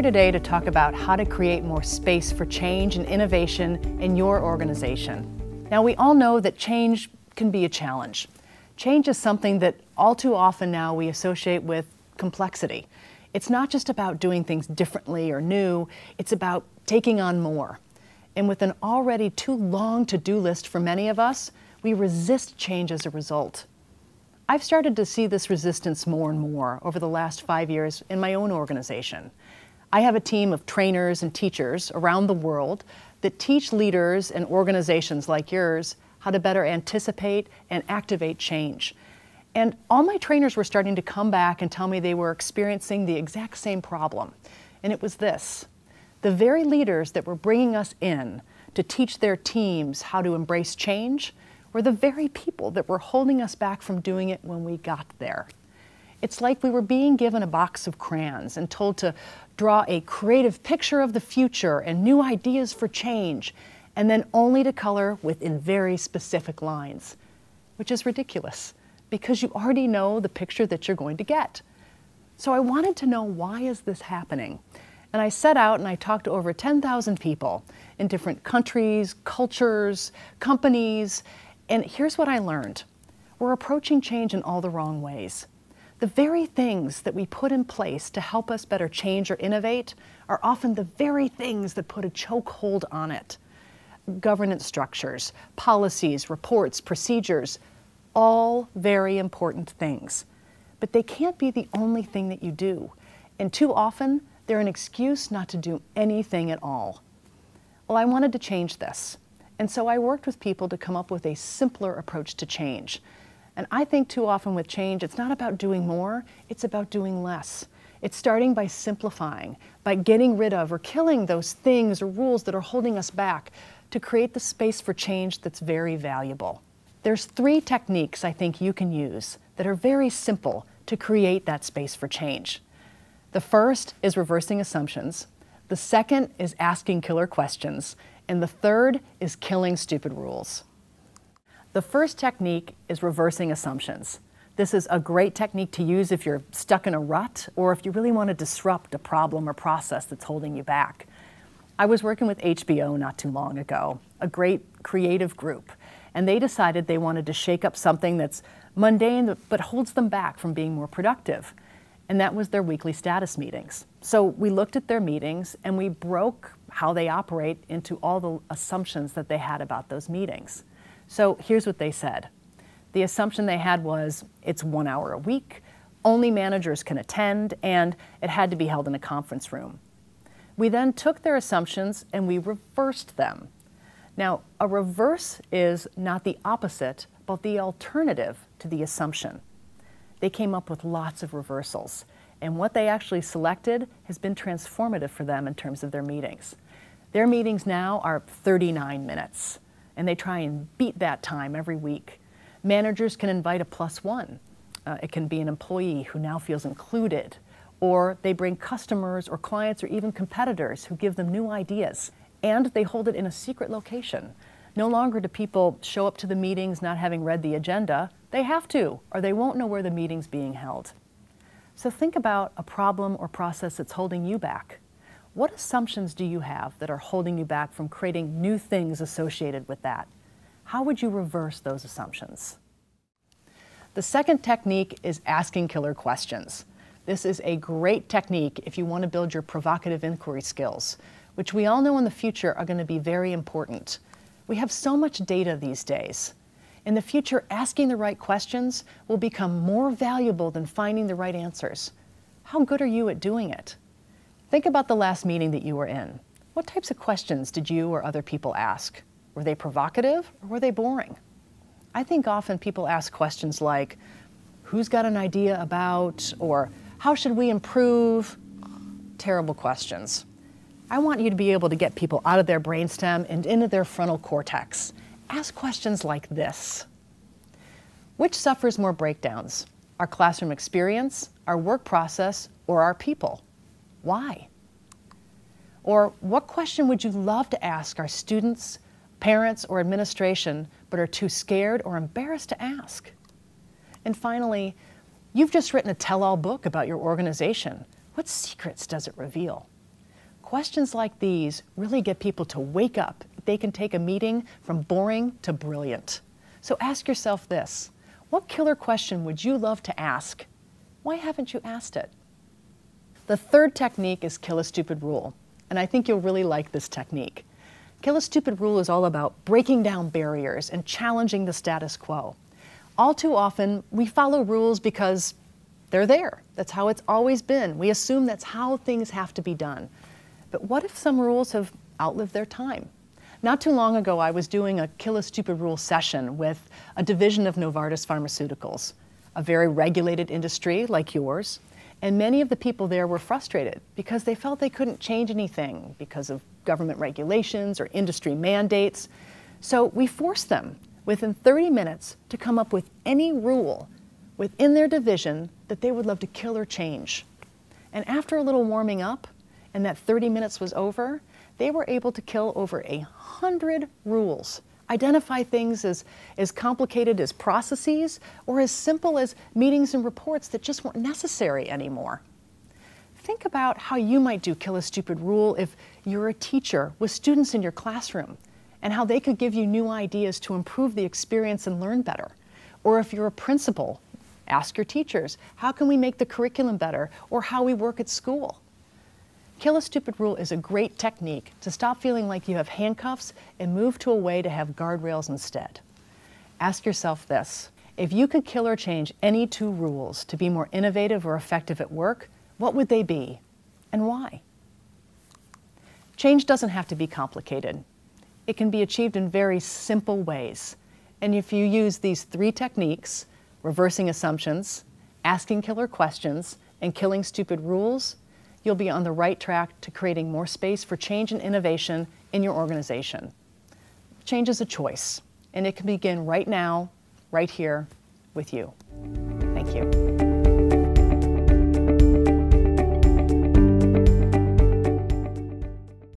today to talk about how to create more space for change and innovation in your organization. Now, we all know that change can be a challenge. Change is something that all too often now we associate with complexity. It's not just about doing things differently or new, it's about taking on more. And with an already too long to-do list for many of us, we resist change as a result. I've started to see this resistance more and more over the last 5 years in my own organization. I have a team of trainers and teachers around the world that teach leaders and organizations like yours how to better anticipate and activate change. And all my trainers were starting to come back and tell me they were experiencing the exact same problem. And it was this: the very leaders that were bringing us in to teach their teams how to embrace change were the very people that were holding us back from doing it when we got there. It's like we were being given a box of crayons and told to draw a creative picture of the future and new ideas for change, and then only to color within very specific lines, which is ridiculous because you already know the picture that you're going to get. So I wanted to know, why is this happening? And I set out and I talked to over 10,000 people in different countries, cultures, companies, and here's what I learned. We're approaching change in all the wrong ways. The very things that we put in place to help us better change or innovate are often the very things that put a chokehold on it. Governance structures, policies, reports, procedures, all very important things. But they can't be the only thing that you do. And too often, they're an excuse not to do anything at all. Well, I wanted to change this. And so I worked with people to come up with a simpler approach to change. And I think too often with change, it's not about doing more, it's about doing less. It's starting by simplifying, by getting rid of or killing those things or rules that are holding us back to create the space for change that's very valuable. There's 3 techniques I think you can use that are very simple to create that space for change. The first is reversing assumptions. The second is asking killer questions. And the third is killing stupid rules. The first technique is reversing assumptions. This is a great technique to use if you're stuck in a rut or if you really want to disrupt a problem or process that's holding you back. I was working with HBO not too long ago, a great creative group, and they decided they wanted to shake up something that's mundane but holds them back from being more productive. And that was their weekly status meetings. So we looked at their meetings and we broke how they operate into all the assumptions that they had about those meetings. So here's what they said. The assumption they had was it's 1 hour a week, only managers can attend, and it had to be held in a conference room. We then took their assumptions and we reversed them. Now, a reverse is not the opposite, but the alternative to the assumption. They came up with lots of reversals, and what they actually selected has been transformative for them in terms of their meetings. Their meetings now are 39 minutes, and they try and beat that time every week. Managers can invite a +1. It can be an employee who now feels included, or they bring customers or clients or even competitors who give them new ideas, and they hold it in a secret location. No longer do people show up to the meetings not having read the agenda. They have to, or they won't know where the meeting's being held. So think about a problem or process that's holding you back. What assumptions do you have that are holding you back from creating new things associated with that? How would you reverse those assumptions? The second technique is asking killer questions. This is a great technique if you want to build your provocative inquiry skills, which we all know in the future are going to be very important. We have so much data these days. In the future, asking the right questions will become more valuable than finding the right answers. How good are you at doing it? Think about the last meeting that you were in. What types of questions did you or other people ask? Were they provocative or were they boring? I think often people ask questions like, who's got an idea about, or how should we improve? Terrible questions. I want you to be able to get people out of their brainstem and into their frontal cortex. Ask questions like this. Which suffers more breakdowns? Our classroom experience, our work process, or our people? Why? Or what question would you love to ask our students, parents, or administration, but are too scared or embarrassed to ask? And finally, you've just written a tell-all book about your organization. What secrets does it reveal? Questions like these really get people to wake up. They can take a meeting from boring to brilliant. So ask yourself this: what killer question would you love to ask? Why haven't you asked it? The third technique is Kill a Stupid Rule, and I think you'll really like this technique. Kill a Stupid Rule is all about breaking down barriers and challenging the status quo. All too often, we follow rules because they're there. That's how it's always been. We assume that's how things have to be done. But what if some rules have outlived their time? Not too long ago, I was doing a Kill a Stupid Rule session with a division of Novartis Pharmaceuticals, a very regulated industry like yours, and many of the people there were frustrated because they felt they couldn't change anything because of government regulations or industry mandates. So we forced them within 30 minutes to come up with any rule within their division that they would love to kill or change. And after a little warming up, and that 30 minutes was over, they were able to kill over 100 rules, identify things as complicated as processes or as simple as meetings and reports that just weren't necessary anymore. Think about how you might do Kill a Stupid Rule if you're a teacher with students in your classroom, and how they could give you new ideas to improve the experience and learn better. Or if you're a principal, ask your teachers, how can we make the curriculum better, or how we work at school? Kill a Stupid Rule is a great technique to stop feeling like you have handcuffs and move to a way to have guardrails instead. Ask yourself this: if you could kill or change any 2 rules to be more innovative or effective at work, what would they be, and why? Change doesn't have to be complicated. It can be achieved in very simple ways. And if you use these 3 techniques, reversing assumptions, asking killer questions, and killing stupid rules, you'll be on the right track to creating more space for change and innovation in your organization. Change is a choice, and it can begin right now, right here, with you. Thank you.